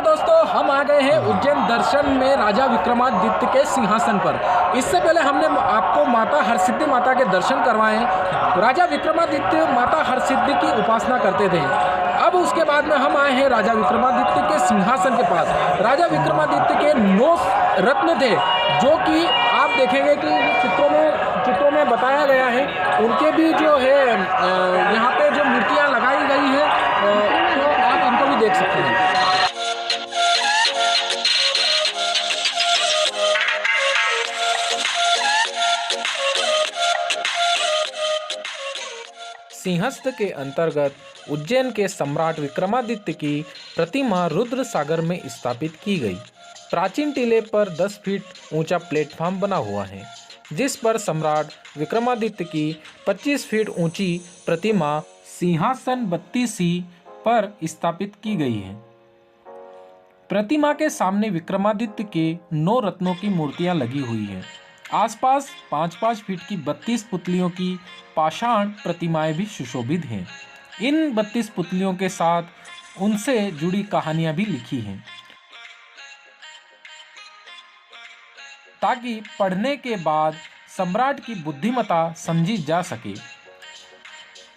दोस्तों, हम आ गए हैं उज्जैन दर्शन में राजा विक्रमादित्य के सिंहासन पर। इससे पहले हमने आपको माता हरसिद्धि माता के दर्शन करवाए हैं। राजा विक्रमादित्य माता हरसिद्धि की उपासना करते थे। अब उसके बाद में हम आए हैं राजा विक्रमादित्य के सिंहासन के पास। राजा विक्रमादित्य के 9 रत्न थे, जो कि आप देखेंगे कि चित्रों में बताया गया है। उनके भी जो है यहाँ पे जो मूर्तियाँ लगाई गई हैं, तो आप इनको भी देख सकते हैं। सिंहस्थ के अंतर्गत उज्जैन के सम्राट विक्रमादित्य की प्रतिमा रुद्र सागर में स्थापित की गई। प्राचीन टीले पर 10 फीट ऊंचा प्लेटफॉर्म बना हुआ है, जिस पर सम्राट विक्रमादित्य की 25 फीट ऊंची प्रतिमा सिंहासन 32C पर स्थापित की गई है। प्रतिमा के सामने विक्रमादित्य के 9 रत्नों की मूर्तियां लगी हुई हैं। आसपास 5-5 फीट की 32 पुतलियों की पाषाण प्रतिमाएं भी सुशोभित हैं। इन 32 पुतलियों के साथ उनसे जुड़ी कहानियां भी लिखी हैं, ताकि पढ़ने के बाद सम्राट की बुद्धिमत्ता समझी जा सके।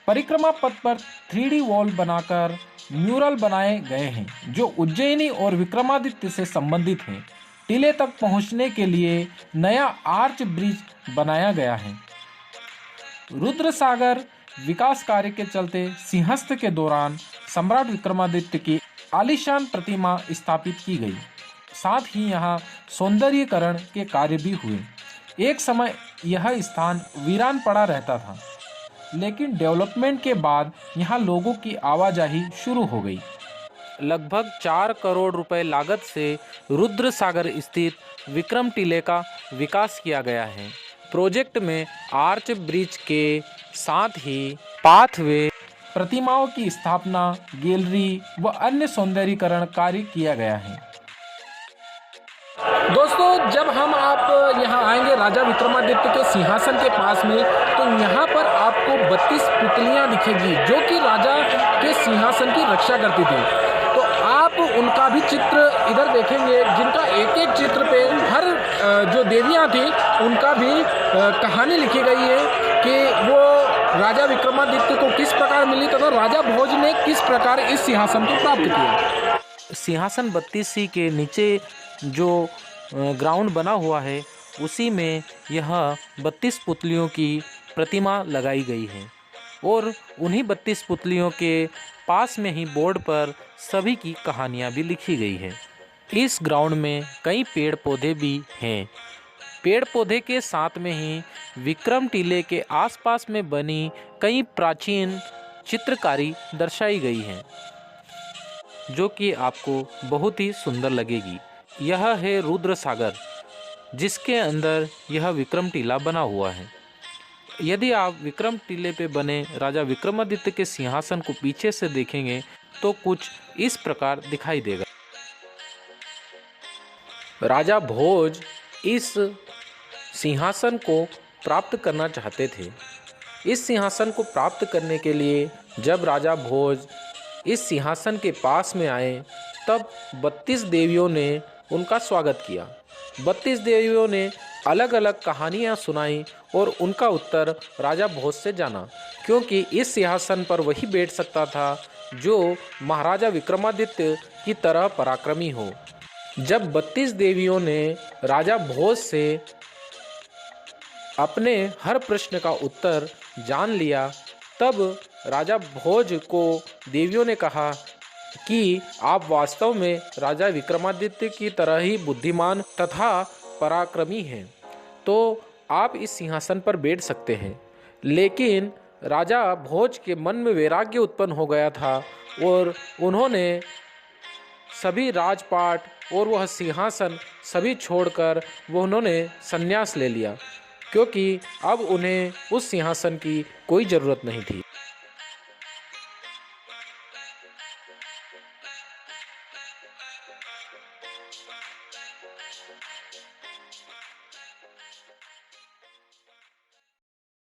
परिक्रमा पथ पर 3D वॉल बनाकर म्यूरल बनाए गए हैं, जो उज्जैनी और विक्रमादित्य से संबंधित हैं। टीले तक पहुंचने के लिए नया आर्च ब्रिज बनाया गया है। रुद्र सागर विकास कार्य के चलते सिंहस्थ के दौरान सम्राट विक्रमादित्य की आलीशान प्रतिमा स्थापित की गई। साथ ही यहाँ सौंदर्यीकरण के कार्य भी हुए। एक समय यह स्थान वीरान पड़ा रहता था, लेकिन डेवलपमेंट के बाद यहाँ लोगों की आवाजाही शुरू हो गई। लगभग 4 करोड़ रुपए लागत से रुद्र सागर स्थित विक्रम टीले का विकास किया गया है। प्रोजेक्ट में आर्च ब्रिज के साथ ही पाथवे, प्रतिमाओं की स्थापना, गैलरी व अन्य सौंदर्यीकरण कार्य किया गया है। दोस्तों, जब आप यहाँ आएंगे राजा विक्रमादित्य के सिंहासन के पास में, तो यहाँ पर आपको 32 पुतलियाँ दिखेगी, जो कि राजा के सिंहासन की रक्षा करती थी। तो आप उनका भी चित्र इधर देखेंगे, जिनका एक एक चित्र पे हर जो देवियाँ थी उनका भी कहानी लिखी गई है कि वो राजा विक्रमादित्य को किस प्रकार मिली तथा राजा भोज ने किस प्रकार इस सिंहासन को प्राप्त किया। सिंहासन 32C के नीचे जो ग्राउंड बना हुआ है, उसी में यह 32 पुतलियों की प्रतिमा लगाई गई है और उन्हीं 32 पुतलियों के पास में ही बोर्ड पर सभी की कहानियाँ भी लिखी गई है। इस ग्राउंड में कई पेड़ पौधे भी हैं। पेड़ पौधे के साथ में ही विक्रम टीले के आसपास में बनी कई प्राचीन चित्रकारी दर्शाई गई है, जो कि आपको बहुत ही सुंदर लगेगी। यह है रुद्र सागर, जिसके अंदर यह विक्रम टीला बना हुआ है। यदि आप विक्रम टीले पे बने राजा विक्रमादित्य के सिंहासन को पीछे से देखेंगे तो कुछ इस प्रकार दिखाई देगा। राजा भोज इस सिंहासन को प्राप्त करना चाहते थे। इस सिंहासन को प्राप्त करने के लिए जब राजा भोज इस सिंहासन के पास में आए, तब 32 देवियों ने उनका स्वागत किया। 32 देवियों ने अलग अलग कहानियाँ सुनाई और उनका उत्तर राजा भोज से जाना, क्योंकि इस सिंहासन पर वही बैठ सकता था जो महाराजा विक्रमादित्य की तरह पराक्रमी हो। जब 32 देवियों ने राजा भोज से अपने हर प्रश्न का उत्तर जान लिया, तब राजा भोज को देवियों ने कहा कि आप वास्तव में राजा विक्रमादित्य की तरह ही बुद्धिमान तथा पराक्रमी हैं, तो आप इस सिंहासन पर बैठ सकते हैं। लेकिन राजा भोज के मन में वैराग्य उत्पन्न हो गया था और उन्होंने सभी राजपाट और वह सिंहासन सभी छोड़कर उन्होंने संन्यास ले लिया, क्योंकि अब उन्हें उस सिंहासन की कोई ज़रूरत नहीं थी।